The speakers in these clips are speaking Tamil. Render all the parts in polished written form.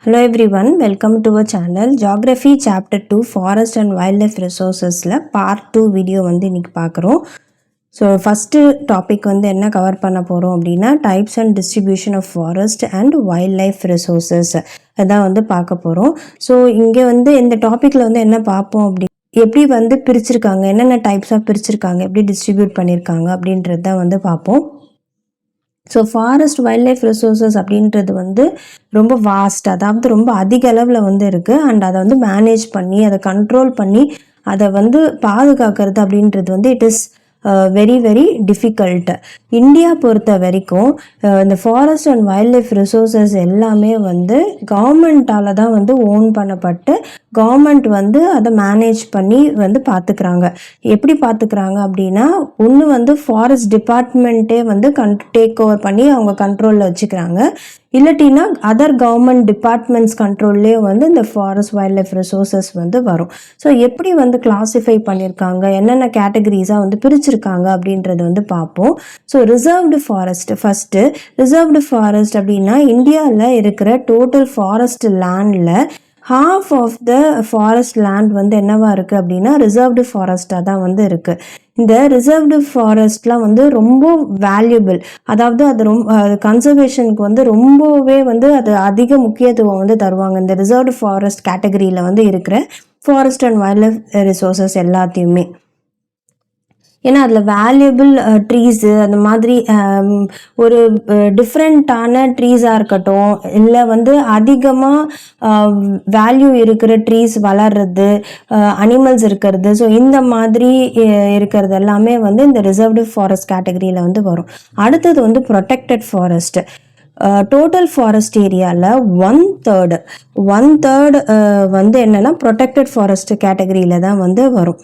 Hello everyone, welcome to our channel. Geography chapter 2 Forest and Wildlife Resourcesல part 2 வீடியோ இன்னைக்கு பார்க்குறோம். ஸோ ஃபஸ்ட்டு டாபிக் என்ன கவர் பண்ண போகிறோம் அப்படின்னா types and distribution of forest and wild life resources அதான் பார்க்க போகிறோம். ஸோ இங்கே இந்த டாப்பிக்கில் என்ன பார்ப்போம் அப்படி எப்படி பிரிச்சிருக்காங்க, என்னென்ன டைப்ஸாக பிரிச்சிருக்காங்க, எப்படி டிஸ்ட்ரிபியூட் பண்ணியிருக்காங்க அப்படின்றது தான் பார்ப்போம். So forest wild life resources அப்படின்றது ரொம்ப வாஸ்ட், அதாவது ரொம்ப அதிக அளவில் இருக்குது. அண்ட் அதை மேனேஜ் பண்ணி அதை கண்ட்ரோல் பண்ணி அதை பாதுகாக்கிறது அப்படின்றது it is very very difficult. India பொறுத்த வரைக்கும் இந்த forest and wild life resources எல்லாமே கவர்மெண்ட்டால் தான் ஓன் பண்ணப்பட்டு கவர்மெண்ட் அதை மேனேஜ் பண்ணி பார்த்துக்கிறாங்க. எப்படி பார்த்துக்கிறாங்க அப்படின்னா ஒன்று ஃபாரஸ்ட் டிபார்ட்மெண்ட்டே டேக் ஓவர் பண்ணி அவங்க கண்ட்ரோலில் வச்சுக்கிறாங்க. இல்லாட்டினா அதர் கவர்மெண்ட் டிபார்ட்மெண்ட்ஸ் கண்ட்ரோல்லே இந்த ஃபாரஸ்ட் வைல்ட் லைஃப் ரிசோர்ஸஸ் வரும். ஸோ எப்படி கிளாஸிஃபை பண்ணியிருக்காங்க, என்னென்ன கேட்டகரிஸாக பிரிச்சிருக்காங்க அப்படின்றது பார்ப்போம். So reserved forest first. Reserved forest அப்படின்னா இந்தியாவில் இருக்கிற டோட்டல் ஃபாரஸ்ட் லேண்டில் half of the forest land என்னவா இருக்குது அப்படின்னா ரிசர்வ்டு ஃபாரஸ்ட்டாக தான் இருக்குது. இந்த ரிசர்வ்டு ஃபாரஸ்ட்லாம் ரொம்ப வேல்யூபிள், அதாவது அது ரொம்ப கன்சர்வேஷனுக்கு ரொம்பவே அது அதிக முக்கியத்துவம் தருவாங்க இந்த ரிசர்வ்டு ஃபாரஸ்ட் கேட்டகரியில் இருக்கிற forest and wild life resources எல்லாத்தையுமே. ஏன்னா அதில் வேல்யூபிள் ட்ரீஸு அந்த மாதிரி ஒரு டிஃப்ரெண்ட்டான ட்ரீஸாக இருக்கட்டும், இல்லை அதிகமாக வேல்யூ இருக்கிற ட்ரீஸ் வளர்றது, அனிமல்ஸ் இருக்கிறது, ஸோ இந்த மாதிரி இருக்கிறது எல்லாமே இந்த ரிசர்வ்டு ஃபாரஸ்ட் கேட்டகரியில் வரும். அடுத்தது ப்ரொடெக்டட் ஃபாரஸ்ட். டோட்டல் ஃபாரஸ்ட் ஏரியாவில் ஒன் தேர்டு என்னென்னா ப்ரொடெக்டட் ஃபாரஸ்ட் கேட்டகரியில் தான் வரும்.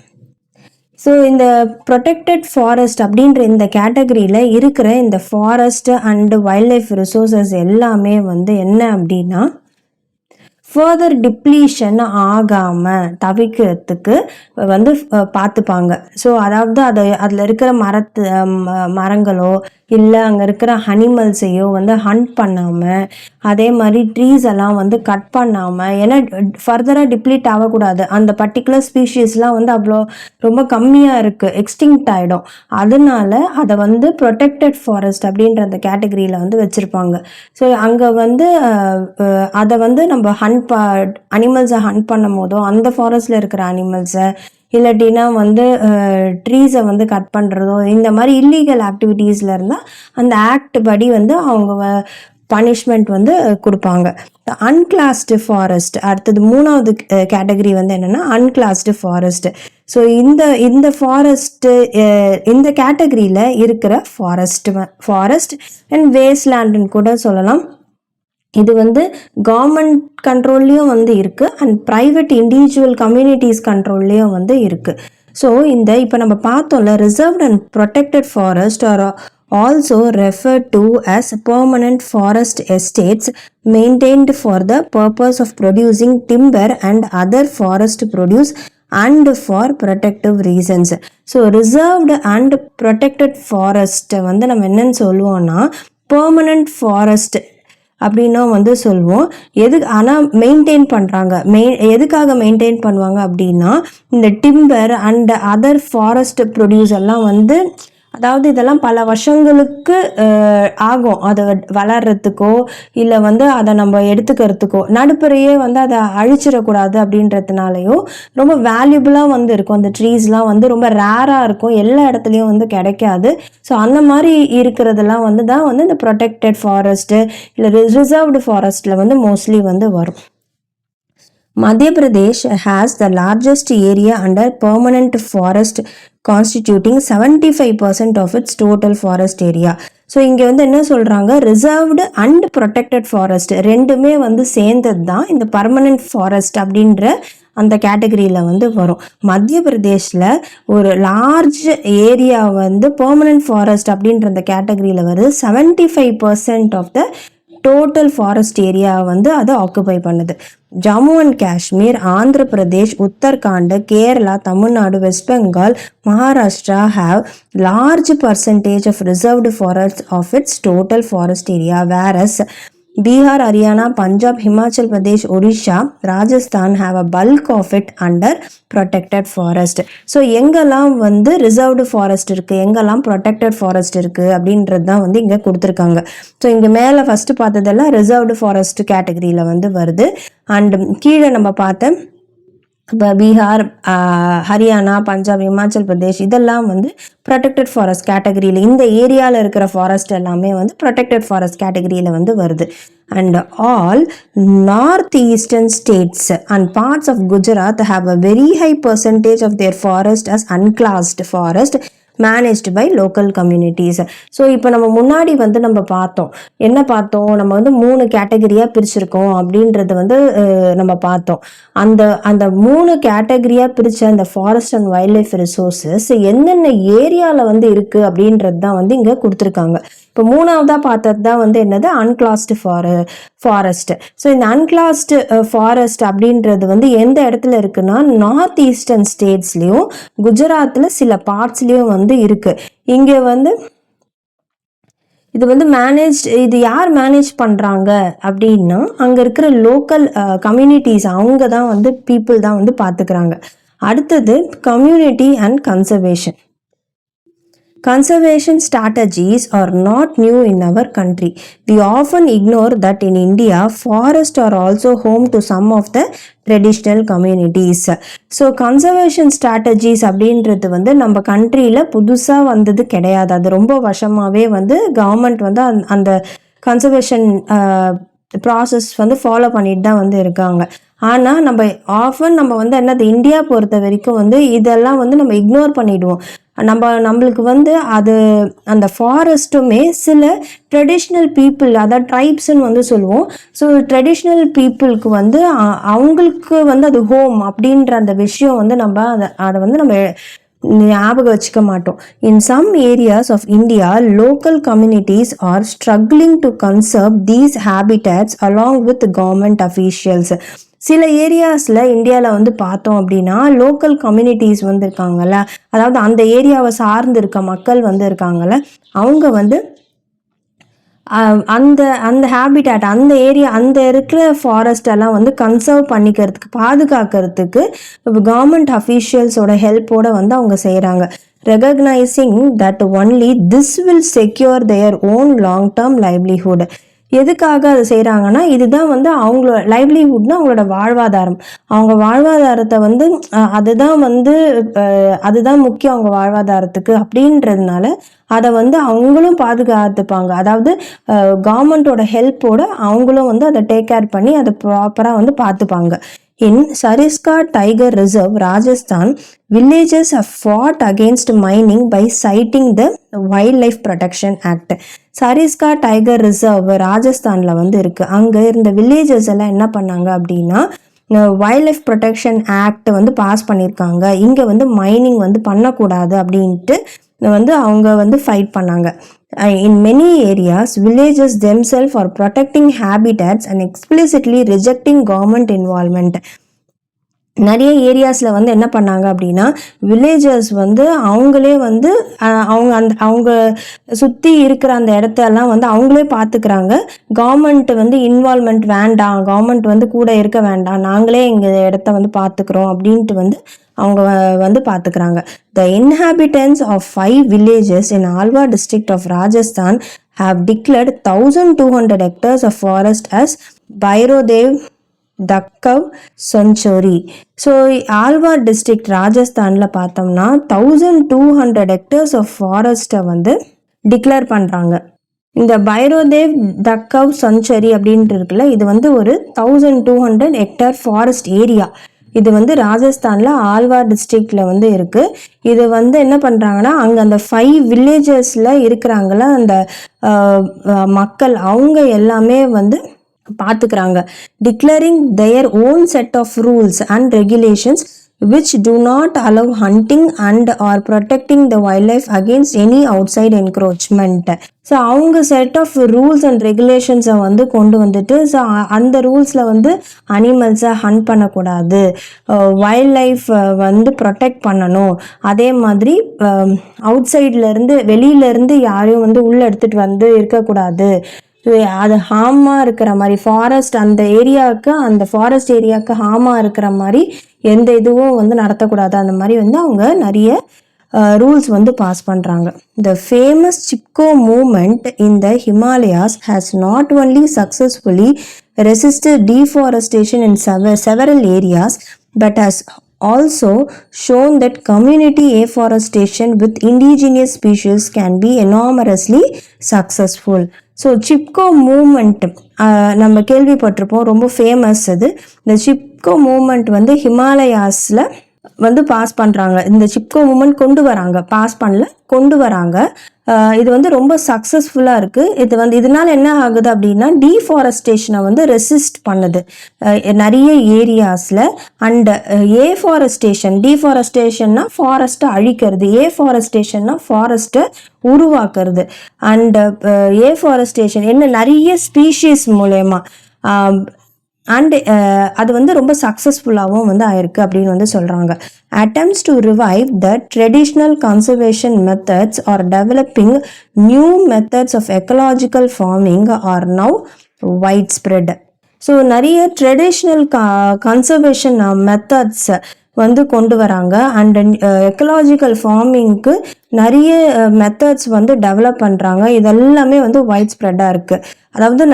ஸோ இந்த ப்ரொடெக்டட் ஃபாரஸ்ட் அப்படின்ற இந்த கேட்டகரியில் இருக்கிற இந்த forest and wild life resources எல்லாமே என்ன அப்படின்னா ஃபர்தர் டிப்ளீஷன் ஆகாமல் தவிர்க்கிறதுக்கு பார்த்துப்பாங்க. ஸோ அதாவது அதில் இருக்கிற மரங்களோ இல்லை அங்கே இருக்கிற அனிமல்ஸையோ ஹண்ட் பண்ணாமல், அதே மாதிரி ட்ரீஸ் எல்லாம் கட் பண்ணாமல், ஏன்னா ஃபர்தராக டிப்ளீட் ஆகக்கூடாது. அந்த பர்டிகுலர் ஸ்பீஷீஸ்லாம் அவ்வளோ ரொம்ப கம்மியாக இருக்குது, எக்ஸ்டிங்க்ட் ஆகிடும். அதனால அதை ப்ரொடெக்டட் ஃபாரஸ்ட் அப்படின்ற அந்த கேட்டகரியில் வச்சுருப்பாங்க. ஸோ அங்கே அதை நம்ம அனிமல்ஸை ஹண்ட் பண்ணும் போதோ அந்த ஃபாரஸ்டில் இருக்கிற அனிமல்ஸை இல்லாட்டினா ட்ரீஸை கட் பண்ணுறதோ இந்த மாதிரி இல்லீகல் ஆக்டிவிட்டீஸில் இருந்தால் அந்த ஆக்ட் படி அவங்க பனிஷ்மெண்ட் கொடுப்பாங்க. அன்கிளாஸ்டு ஃபாரஸ்ட். அடுத்தது மூணாவது கேட்டகரி என்னென்னா அன்கிளாஸ்டு ஃபாரஸ்ட். ஸோ இந்த ஃபாரஸ்ட்டு இந்த கேட்டகரியில் இருக்கிற ஃபாரஸ்ட் அண்ட் வேஸ்ட்லேண்டுன்னு கூட சொல்லலாம். இது கவர்மெண்ட் கண்ட்ரோல்லையும் இருக்குது அண்ட் ப்ரைவேட் இண்டிவிஜுவல் கம்யூனிட்டிஸ் கண்ட்ரோல்லையும் இருக்குது. ஸோ இப்போ நம்ம பார்த்தோம்ல, reserved and protected forest are also referred to as permanent forest estates maintained for the purpose of producing timber and other forest produce and for protective reasons. So reserved and protected forest நம்ம என்னன்னு சொல்லுவோம்னா permanent forest அப்படின்னா சொல்லுவோம். ஆனால் மெயின்டைன் பண்ணுறாங்க. எதுக்காக மெயின்டைன் பண்ணுவாங்க அப்படின்னா இந்த timber and other forest produce எல்லாம் அதாவது இதெல்லாம் பல வருஷங்களுக்கு ஆகும் அதை வளர்கிறதுக்கோ இல்லை அதை நம்ம எடுத்துக்கிறதுக்கோ. நடுப்புறையே அதை அழிச்சிடக்கூடாது அப்படின்றதுனாலையும் ரொம்ப வேல்யூபிளாக இருக்கும். அந்த ட்ரீஸ்லாம் ரொம்ப ரேராக இருக்கும், எல்லா இடத்துலையும் கிடைக்காது. ஸோ அந்த மாதிரி இருக்கிறதெல்லாம் தான் இந்த ப்ரொடெக்டட் ஃபாரஸ்ட்டு இல்லை ரிசர்வ்டு ஃபாரஸ்ட்டில் மோஸ்ட்லி வரும். Madhya Pradesh has the largest area under permanent forest constituting 75% of its total forest area. So இங்கே என்ன சொல்கிறாங்க, ரிசர்வ்டு அண்ட் ப்ரொடெக்டட் ஃபாரஸ்ட் ரெண்டுமே சேர்ந்தது தான் இந்த பர்மனன்ட் ஃபாரஸ்ட் அப்படின்ற அந்த கேட்டகரியில் வரும். மத்திய பிரதேஷில் ஒரு லார்ஜ் ஏரியா பெர்மனன்ட் ஃபாரஸ்ட் அப்படின்ற அந்த கேட்டகரியில் வருது. 75% of the total forest area அதை ஆக்குபை பண்ணுது. Jammu and Kashmir, Andhra Pradesh, Uttarakhand, Kerala, Tamil Nadu, West Bengal, Maharashtra have large percentage of reserved forest of its total forest area, whereas Bihar, Haryana, Punjab, Himachal Pradesh, Odisha, Rajasthan have a bulk of it under protected forest. So எங்கெல்லாம் வந்து ரிசர்வ்டு ஃபாரஸ்ட் இருக்குது, எங்கெல்லாம் ப்ரொடெக்டட் ஃபாரஸ்ட் இருக்குது அப்படின்றது தான் வந்து இங்கே கொடுத்துருக்காங்க. ஸோ இங்கே மேலே ஃபஸ்ட்டு பார்த்ததெல்லாம் ரிசர்வ்டு ஃபாரஸ்ட் கேட்டகரியில் வந்து வருது. அண்ட் கீழே நம்ம பார்த்த இப்போ பீகார், ஹரியானா, பஞ்சாப், இமாச்சல் பிரதேஷ் இதெல்லாம் வந்து ப்ரொடெக்டட் ஃபாரஸ்ட் கேட்டகரியில், இந்த ஏரியாவில் இருக்கிற ஃபாரஸ்ட் எல்லாமே வந்து ப்ரொடெக்டட் ஃபாரஸ்ட் கேட்டகரியில் வந்து வருது. And all north eastern states and parts of Gujarat have a very high percentage of their forest as unclassed forest managed by local communities. So இப்போ நம்ம முன்னாடி வந்து நம்ம பார்த்தோம், என்ன பார்த்தோம், நம்ம வந்து 3 கேட்டகரியாக பிரிச்சிருக்கோம் அப்படின்றது வந்து நம்ம பார்த்தோம். அந்த 3 கேட்டகரியாக பிரித்த அந்த forest and wild life resources என்னென்ன ஏரியாவில் வந்து இருக்குது அப்படின்றது தான் வந்து இங்கே கொடுத்துருக்காங்க. இப்போ 3ஆவதாக பார்த்தது தான் வந்து என்னது, அன்கிளாஸ்டு ஃபாரஸ்ட். ஸோ இந்த அன்கிளாஸ்டு ஃபாரஸ்ட் அப்படின்றது வந்து எந்த இடத்துல இருக்குன்னா நார்த் ஈஸ்டர்ன் ஸ்டேட்ஸ்லேயும் குஜராத்தில் சில பார்ட்ஸ்லேயும் வந்து இருக்குது. இங்கே வந்து இது வந்து இது யார் மேனேஜ் பண்ணுறாங்க அப்படின்னா அங்கே இருக்கிற லோக்கல் கம்யூனிட்டிஸ், அவங்க தான் வந்து பீப்புள் தான் வந்து பார்த்துக்கிறாங்க. அடுத்தது community and conservation. Conservation strategies are not new in our country. We often ignore that in India, forests are also home to some of the traditional communities. So conservation strategies அப்படின்றது வந்து நம்ம கண்ட்ரியில் புதுசாக வந்தது கிடையாது. அது ரொம்ப வருஷமாகவே வந்து கவர்மெண்ட் வந்து அந்த கன்சர்வேஷன் ப்ராசஸ் வந்து ஃபாலோ பண்ணிட்டு தான் வந்து இருக்காங்க. ஆனால் நம்ம வந்து என்னது, இந்தியா பொறுத்த வரைக்கும் வந்து இதெல்லாம் வந்து நம்ம இக்னோர் பண்ணிடுவோம். நம்மளுக்கு வந்து அந்த ஃபாரஸ்ட்டுமே சில ட்ரெடிஷ்னல் பீப்புள், அதாவது ட்ரைப்ஸ்ன்னு வந்து சொல்லுவோம். ஸோ ட்ரெடிஷ்னல் பீப்புளுக்கு வந்து அவங்களுக்கு வந்து அது ஹோம் அப்படின்ற அந்த விஷயம் வந்து அதை வந்து நம்ம ஞாபகம் வச்சுக்க மாட்டோம். In some areas of India local communities are struggling to conserve these habitats along with government officials. சில ஏரியாஸில் இந்தியாவில் வந்து பார்த்தோம் அப்படின்னா லோக்கல் கம்யூனிட்டிஸ் வந்து இருக்காங்கல்ல, அதாவது அந்த ஏரியாவை சார்ந்து இருக்க மக்கள் வந்து இருக்காங்கல்ல, அவங்க வந்து அந்த ஹேபிட்டாட், அந்த ஏரியா, அந்த இருக்கிற ஃபாரஸ்ட் எல்லாம் வந்து கன்சர்வ் பண்ணிக்கிறதுக்கு, பாதுகாக்கிறதுக்கு கவர்மெண்ட் அஃபீஷியல்ஸோட ஹெல்ப்போட வந்து அவங்க செய்கிறாங்க. Recognising that only this will secure their own long term livelihood. எதுக்காக அதை செய்கிறாங்கன்னா, இதுதான் வந்து அவங்களோட லைவ்லிஹுட்னா அவங்களோட வாழ்வாதாரம். அவங்க வாழ்வாதாரத்தை வந்து அதுதான் முக்கியம் அவங்க வாழ்வாதாரத்துக்கு அப்படின்றதுனால அதை வந்து அவங்களும் பாதுகாத்துப்பாங்க. அதாவது கவர்மெண்ட்டோட ஹெல்ப்போட அவங்களும் வந்து அதை டேக் கேர் பண்ணி அதை ப்ராப்பராக வந்து பார்த்துப்பாங்க. In Sariska Tiger Reserve, Rajasthan, villages have fought against mining by citing the Wildlife Protection Act. Sariska tiger reserve ராஜஸ்தானில் வந்து இருக்குது. அங்கே இருந்த வில்லேஜஸ் எல்லாம் என்ன பண்ணாங்க அப்படின்னா வைல்ட் லைஃப் ப்ரொடெக்ஷன் ஆக்ட் வந்து பாஸ் பண்ணியிருக்காங்க. இங்கே வந்து மைனிங் வந்து பண்ணக்கூடாது அப்படின்ட்டு வந்து அவங்க வந்து ஃபைட் பண்ணாங்க. In many areas, villages themselves are protecting habitats and explicitly rejecting government involvement. நிறைய ஏரியாஸில் வந்து என்ன பண்ணாங்க அப்படின்னா வில்லேஜர்ஸ் வந்து அவங்களே வந்து அவங்க சுற்றி இருக்கிற அந்த இடத்தெல்லாம் வந்து அவங்களே பார்த்துக்கிறாங்க. கவர்மெண்ட் வந்து இன்வால்மெண்ட் வேண்டாம், கவர்மெண்ட் வந்து கூட இருக்க வேண்டாம், நாங்களே எங்கள் இடத்த வந்து பார்த்துக்கிறோம் அப்படின்ட்டு வந்து அவங்க வந்து பார்த்துக்கிறாங்க. The inhabitants of 5 villages in Alwar district of Rajasthan have declared 1200 hectares of forest as Bhairodev Dakav Sonchuri. So Alwar district ராஜஸ்தானில் பார்த்தோம்னா 1200 ஹெக்டர்ஸ் ஆஃப் ஃபாரஸ்ட்டை வந்து டிக்ளேர் பண்ணுறாங்க. இந்த பைரோதேவ் தக்கவ் செஞ்சுரி அப்படின்ட்டு இருக்குல்ல, இது வந்து ஒரு 1200 ஹெக்டர் ஃபாரஸ்ட் ஏரியா. இது வந்து ராஜஸ்தானில் ஆல்வார் டிஸ்ட்ரிக்டில் வந்து இருக்குது. இது வந்து என்ன பண்ணுறாங்கன்னா அங்கே அந்த 5 வில்லேஜஸில் இருக்கிறாங்கள அந்த மக்கள், அவங்க எல்லாமே வந்து பார்த்துக்கிறாங்க. Declaring their own set of rules and regulations which do not allow hunting and are protecting the wildlife against any outside encroachment. So அவங்க செட் ஆஃப் ரூல்ஸ் அண்ட் ரெகுலேஷன்ஸை வந்து கொண்டு வந்துட்டு, ஸோ அந்த ரூல்ஸில் வந்து அனிமல்ஸை ஹண்ட் பண்ணக்கூடாது, வைல்ட் லைஃப் வந்து ப்ரொடெக்ட் பண்ணணும், அதே மாதிரி அவுட் சைட்லேருந்து வெளியிலேருந்து யாரையும் வந்து உள்ளே எடுத்துகிட்டு வந்து இருக்கக்கூடாது, அது ஹார்மாக இருக்கிற மாதிரி ஃபாரஸ்ட் அந்த ஃபாரஸ்ட் ஏரியாவுக்கு ஹார்மாக இருக்கிற மாதிரி எந்த இதுவும் வந்து நடத்தக்கூடாது, அந்த மாதிரி வந்து அவங்க நிறைய ரூல்ஸ் வந்து பாஸ் பண்ணுறாங்க. The famous Chipko movement in the Himalayas has not only successfully resisted deforestation in several areas but has also shown that community afforestation with indigenous species can be enormously successful. So Chipko movement நம்ம கேள்விப்பட்டிருப்போம், ரொம்ப ஃபேமஸ் அது. இந்த சிப்கோ மூமெண்ட் வந்து ஹிமாலயாஸில் வந்து பாஸ் பண்ணுறாங்க. இந்த சிப்கோ மூமெண்ட் கொண்டு வராங்க. இது வந்து ரொம்ப சக்ஸஸ்ஃபுல்லாக இருக்குது. இது வந்து இதனால என்ன ஆகுது அப்படின்னா டீஃபாரஸ்டேஷனை வந்து ரெசிஸ்ட் பண்ணுது நிறைய ஏரியாஸில். அண்ட் டீஃபாரஸ்டேஷன்னா ஃபாரஸ்ட்டை அழிக்கிறது, ஏஃபாரஸ்டேஷன்னா ஃபாரஸ்ட்டை உருவாக்குறது. அண்ட் ஏஃபாரஸ்டேஷன் என்ன நிறைய ஸ்பீஷீஸ் மூலயமா அண்ட் அது வந்து ரொம்ப சக்ஸஸ்ஃபுல்லாகவும் வந்து ஆயிருக்கு அப்படின்னு வந்து சொல்கிறாங்க. attempts to revive the traditional conservation methods or developing new methods of ecological farming are now widespread. So நிறைய ட்ரெடிஷ்னல் கன்சர்வேஷன் மெத்தட்ஸ் வந்து கொண்டு வராங்க. அண்ட் எக்கலாஜிக்கல் ஃபார்மிங்க்கு நிறைய மெத்தட்ஸ் வந்து டெவலப் பண்ணுறாங்க. இதெல்லாமே வந்து வைட் ஸ்ப்ரெட்டாக இருக்குது. அதாவது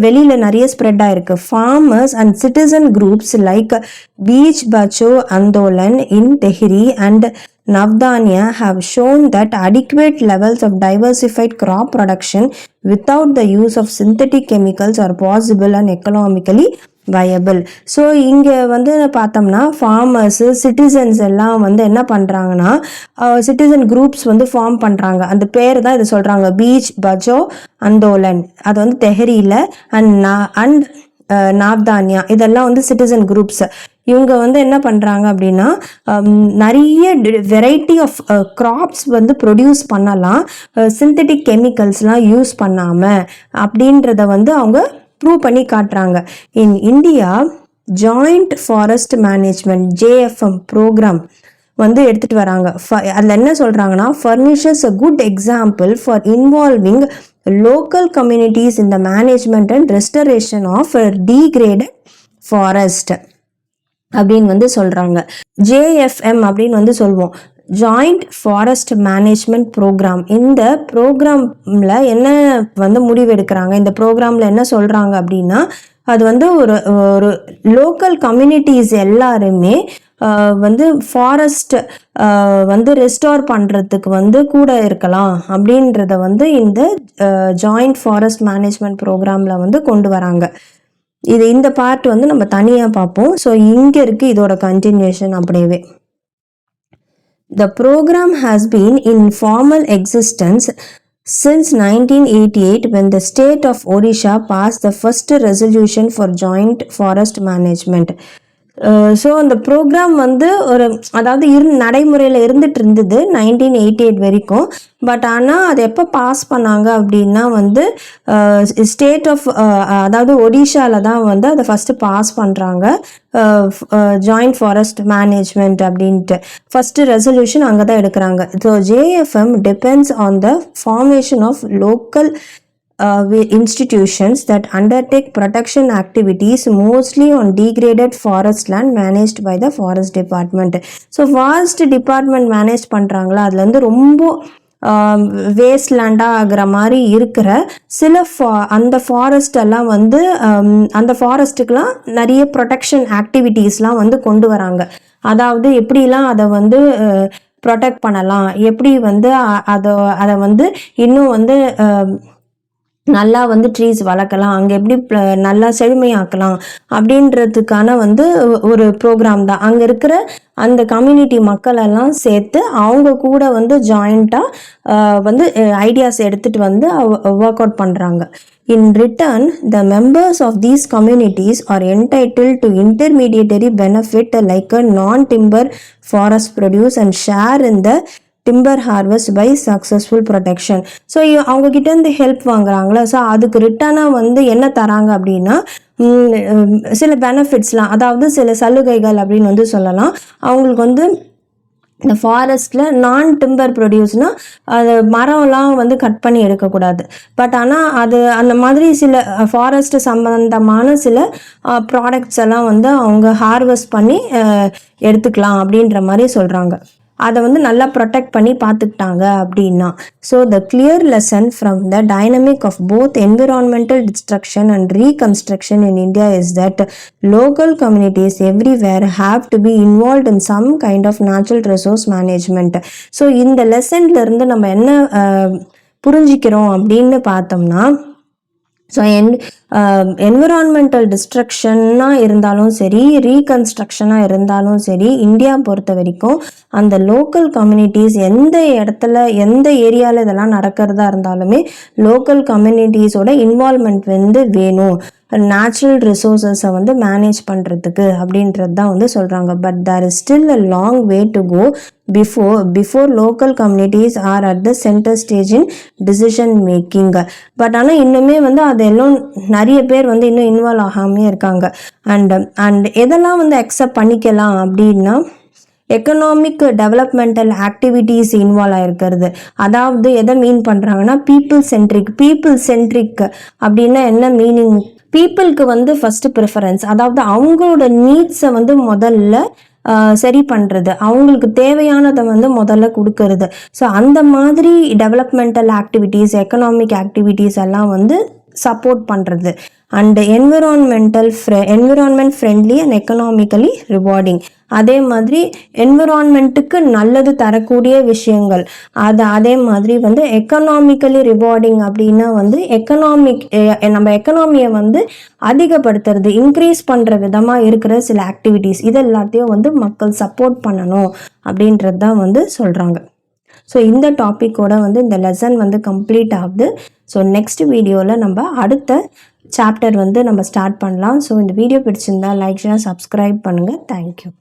வெளியில் நிறைய ஸ்ப்ரெட் ஆகிருக்கு. Farmers and citizen groups like Beej Bachao Andolan in Tehri and Navdanya have shown that adequate levels of diversified crop production without the use of synthetic chemicals are possible and economically viable. So இங்கே வந்து பார்த்தோம்னா ஃபார்மர்ஸு சிட்டிசன்ஸ் எல்லாம் வந்து என்ன பண்ணுறாங்கன்னா சிட்டிசன் குரூப்ஸ் வந்து ஃபார்ம் பண்ணுறாங்க. அந்த பேர் தான் இது சொல்கிறாங்க, பீச் பச்சோ ஆந்தோலன். அது வந்து தெஹ்ரியில் அண்ட் நாப்தானியா இதெல்லாம் வந்து சிட்டிசன் குரூப்ஸ். இவங்க வந்து என்ன பண்ணுறாங்க அப்படின்னா நிறைய வெரைட்டி ஆஃப் கிராப்ஸ் வந்து ப்ரொடியூஸ் பண்ணலாம் சிந்தட்டிக் கெமிக்கல்ஸ்லாம் யூஸ் பண்ணாமல் அப்படின்றத வந்து அவங்க ப்ரூவ் பண்ணி காட்டுறாங்க. In India joint forest management JFM programme வந்து எடுத்துகிட்டு வராங்க. அதில் என்ன சொல்கிறாங்கன்னா furnishes a good example for involving local communities in the management and restoration of degraded forest அப்படின்னு வந்து சொல்கிறாங்க. JFM அப்படின்னு வந்து சொல்லுவோம், ஜாயிண்ட் ஃபாரஸ்ட் மேனேஜ்மெண்ட் ப்ரோக்ராம். இந்த ப்ரோக்ராமில் என்ன வந்து முடிவெடுக்கிறாங்க, இந்த ப்ரோக்ராமில் என்ன சொல்கிறாங்க அப்படின்னா அது வந்து ஒரு லோக்கல் கம்யூனிட்டிஸ் எல்லாருமே வந்து ஃபாரஸ்ட் வந்து ரெஸ்டோர் பண்ணுறதுக்கு வந்து கூட இருக்கலாம் அப்படின்றத வந்து இந்த ஜாயிண்ட் ஃபாரஸ்ட் மேனேஜ்மெண்ட் ப்ரோக்ராமில் வந்து கொண்டு வராங்க. இந்த பார்ட் வந்து நம்ம தனியாக பார்ப்போம். ஸோ இங்கே இருக்குது இதோட கண்டினியூஷன் அப்படியே. The program has been in formal existence since 1988 when the state of Odisha passed the first resolution for joint forest management. So அந்த ப்ரோக்ராம் வந்து அதாவது நடைமுறையில் இருந்துட்டு இருந்தது 1988 வரைக்கும். பட் ஆனால் அது எப்போ பாஸ் பண்ணாங்க அப்படின்னா வந்து ஸ்டேட் ஆஃப் அதாவது ஒடிஷாவில் தான் வந்து அதை ஃபஸ்ட்டு பாஸ் பண்ணுறாங்க ஜாயிண்ட் ஃபாரஸ்ட் மேனேஜ்மெண்ட் அப்படின்ட்டு. ஃபஸ்ட்டு ரெசல்யூஷன் அங்கே தான் எடுக்கிறாங்க. So JFM depends on the formation of local institutions that undertake protection activities mostly on degraded forest land managed by the forest department. So forest department manage பண்ணுறாங்களா, அதில் வந்து ரொம்ப வேஸ்ட் லேண்டாக ஆகிற மாதிரி இருக்கிற சில அந்த ஃபாரஸ்ட் எல்லாம் வந்து அந்த ஃபாரஸ்ட்டுக்கெலாம் நிறைய ப்ரொடெக்ஷன் ஆக்டிவிட்டீஸ்லாம் வந்து கொண்டு வராங்க. அதாவது எப்படிலாம் அதை வந்து ப்ரொடெக்ட் பண்ணலாம், எப்படி வந்து அதை வந்து இன்னும் வந்து நல்லா வந்து ட்ரீஸ் வளர்க்கலாம், அங்கே எப்படி நல்லா செழுமையாக்கலாம் அப்படின்றதுக்கான வந்து ஒரு ப்ரோக்ராம் தான். அங்கே இருக்கிற அந்த கம்யூனிட்டி மக்களெல்லாம் சேர்த்து அவங்க கூட வந்து ஜாயிண்ட்டாக வந்து ஐடியாஸ் எடுத்துகிட்டு வந்து ஒர்க் அவுட் பண்ணுறாங்க. In return, the members of these communities are entitled to intermediary benefit like a non-timber forest produce and share in the timber harvest by successful protection. So அவங்க கிட்டேருந்து ஹெல்ப் வாங்குறாங்களா, ஸோ அதுக்கு ரிட்டனாக வந்து என்ன தராங்க அப்படின்னா சில பெனிஃபிட்ஸ்லாம், அதாவது சில சலுகைகள் அப்படின்னு வந்து சொல்லலாம். அவங்களுக்கு வந்து இந்த ஃபாரஸ்ட்டில் நான் டிம்பர் ப்ரொடியூஸ்னால் அது மரம்லாம் வந்து கட் பண்ணி எடுக்கக்கூடாது. பட் ஆனால் அது அந்த மாதிரி சில ஃபாரஸ்ட் சம்பந்தமான சில ப்ராடக்ட்ஸ் எல்லாம் வந்து அவங்க ஹார்வெஸ்ட் பண்ணி எடுத்துக்கலாம் அப்படின்ற மாதிரி சொல்கிறாங்க. அதை வந்து நல்லா ப்ரொடெக்ட் பண்ணி பார்த்துக்கிட்டாங்க அப்படின்னா. So the clear lesson from the dynamic of both environmental destruction and reconstruction in India is that local communities everywhere have to be involve in some kind of natural resource management. So இந்த லெசன்லேருந்து நம்ம என்ன புரிஞ்சிக்கிறோம் அப்படின்னு பார்த்தோம்னா, ஸோ என்விரான்மெண்டல் டிஸ்ட்ரக்ஷனாக இருந்தாலும் சரி, ரீகன்ஸ்ட்ரக்ஷனாக இருந்தாலும் சரி, இந்தியா பொறுத்த வரைக்கும் அந்த லோக்கல் கம்யூனிட்டிஸ் எந்த இடத்துல எந்த ஏரியாவில் இதெல்லாம் நடக்கிறதா இருந்தாலுமே லோக்கல் கம்யூனிட்டிஸோட இன்வால்மெண்ட் வந்து வேணும் நேச்சுரல் ரிசோர்ஸஸை வந்து மேனேஜ் பண்ணுறதுக்கு அப்படின்றது தான் வந்து சொல்கிறாங்க. But there is still a long way to go before local communities are at the centre stage in decision making. But ஆனால் இன்னுமே வந்து அதெல்லாம் நிறைய பேர் வந்து இன்னும் இன்வால்வ் ஆகாமே இருக்காங்க. அண்ட் எதெல்லாம் வந்து அக்செப்ட் பண்ணிக்கலாம் அப்படின்னா, எக்கனாமிக் டெவலப்மெண்டல் ஆக்டிவிட்டீஸ் இன்வால்வ் ஆகிருக்கிறது. அதாவது எதை மீன் பண்ணுறாங்கன்னா, பீப்புள் சென்ட்ரிக் அப்படின்னா என்ன மீனிங்? பீப்புளுக்கு வந்து ஃபஸ்ட்டு ப்ரிஃபரன்ஸ், அதாவது அவங்களோட நீட்ஸை வந்து முதல்ல சரி பண்ணுறது, அவங்களுக்கு தேவையானதை வந்து முதல்ல கொடுக்கறது. ஸோ அந்த மாதிரி டெவலப்மெண்டல் ஆக்டிவிட்டீஸ், எக்கனாமிக் ஆக்டிவிட்டீஸ் எல்லாம் வந்து சப்போர்ட் பண்ணுறது. And environment friendly and economically rewarding. அதே மாதிரி என்விரான்மெண்ட்டுக்கு நல்லது தரக்கூடிய விஷயங்கள், அதே மாதிரி வந்து எக்கனாமிக்கலி ரிவார்டிங் அப்படின்னா வந்து நம்ம எக்கனாமியை வந்து அதிகப்படுத்துறது, இன்க்ரீஸ் பண்ணுற விதமாக இருக்கிற சில ஆக்டிவிட்டீஸ், இது எல்லாத்தையும் வந்து மக்கள் சப்போர்ட் பண்ணணும் அப்படின்றது தான் வந்து சொல்கிறாங்க. ஸோ இந்த டாப்பிக்கோட வந்து இந்த லெசன் வந்து கம்ப்ளீட் ஆகுது. ஸோ நெக்ஸ்ட் வீடியோவில் நம்ம அடுத்த சாப்டர் வந்து நம்ம ஸ்டார்ட் பண்ணலாம். ஸோ இந்த வீடியோ பிடிச்சிருந்தா லைக் ஷேர் சப்ஸ்கிரைப் பண்ணுங்கள். தேங்க்யூ.